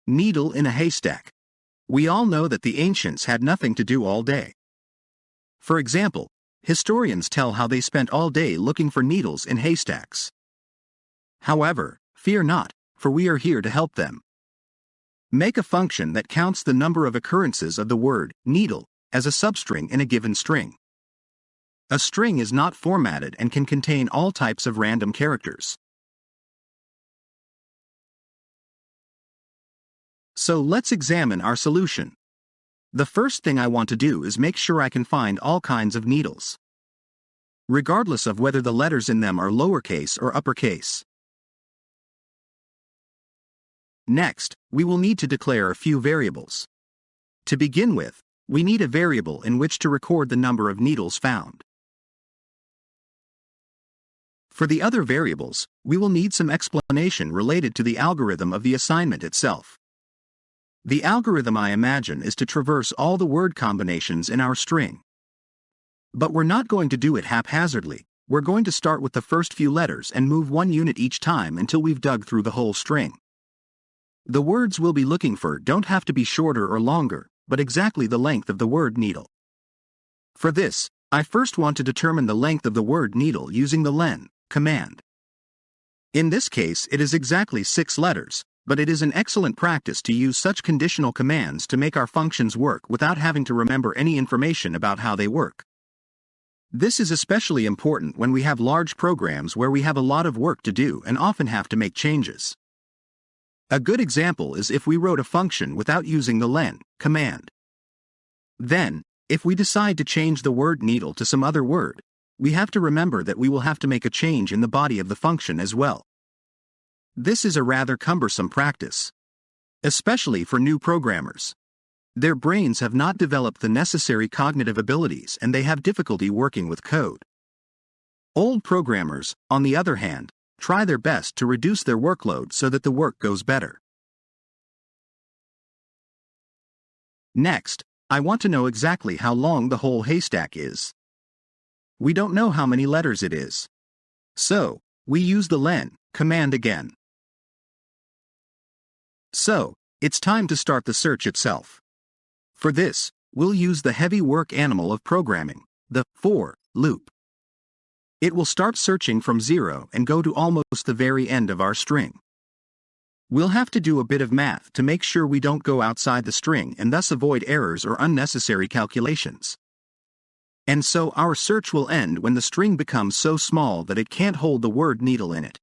Needle in a haystack. We all know that the ancients had nothing to do all day. For example, historians tell how they spent all day looking for needles in haystacks. However, fear not, for we are here to help them. Make a function that counts the number of occurrences of the word needle as a substring in a given string. A string is not formatted and can contain all types of random characters. So let's examine our solution. The first thing I want to do is make sure I can find all kinds of needles, regardless of whether the letters in them are lowercase or uppercase. Next, we will need to declare a few variables. To begin with, we need a variable in which to record the number of needles found. For the other variables, we will need some explanation related to the algorithm of the assignment itself. The algorithm, I imagine, is to traverse all the word combinations in our string. But we're not going to do it haphazardly. We're going to start with the first few letters and move one unit each time until we've dug through the whole string. The words we'll be looking for don't have to be shorter or longer, but exactly the length of the word needle. For this, I first want to determine the length of the word needle using the len command. In this case, it is exactly 6 letters, but it is an excellent practice to use such conditional commands to make our functions work without having to remember any information about how they work. This is especially important when we have large programs where we have a lot of work to do and often have to make changes. A good example is if we wrote a function without using the len command. Then, if we decide to change the word needle to some other word, we have to remember that we will have to make a change in the body of the function as well. This is a rather cumbersome practice, especially for new programmers. Their brains have not developed the necessary cognitive abilities and they have difficulty working with code. Old programmers, on the other hand, try their best to reduce their workload so that the work goes better. Next, I want to know exactly how long the whole haystack is. We don't know how many letters it is. So, we use the len command again. So, it's time to start the search itself. For this, we'll use the heavy work animal of programming, the for loop. It will start searching from 0 and go to almost the very end of our string. We'll have to do a bit of math to make sure we don't go outside the string and thus avoid errors or unnecessary calculations. And so our search will end when the string becomes so small that it can't hold the word needle in it.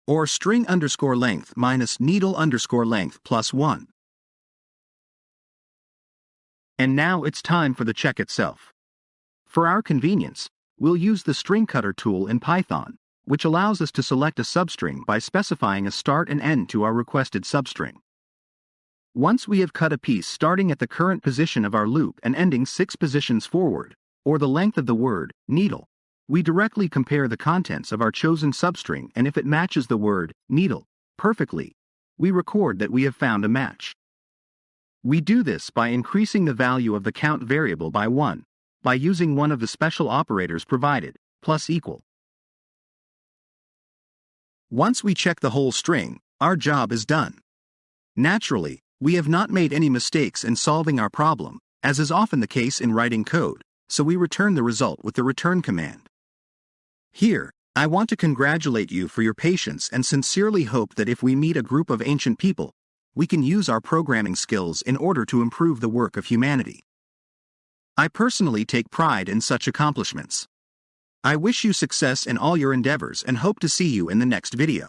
Or string underscore length minus needle underscore length plus 1. And now it's time for the check itself. For our convenience, we'll use the string cutter tool in Python, which allows us to select a substring by specifying a start and end to our requested substring. Once we have cut a piece starting at the current position of our loop and ending 6 positions forward, or the length of the word needle, we directly compare the contents of our chosen substring, and if it matches the word needle perfectly, we record that we have found a match. We do this by increasing the value of the count variable by 1, by using one of the special operators provided, plus equal. Once we check the whole string, our job is done. Naturally, we have not made any mistakes in solving our problem, as is often the case in writing code, so we return the result with the return command. Here, I want to congratulate you for your patience and sincerely hope that if we meet a group of ancient people, we can use our programming skills in order to improve the work of humanity. I personally take pride in such accomplishments. I wish you success in all your endeavors and hope to see you in the next video.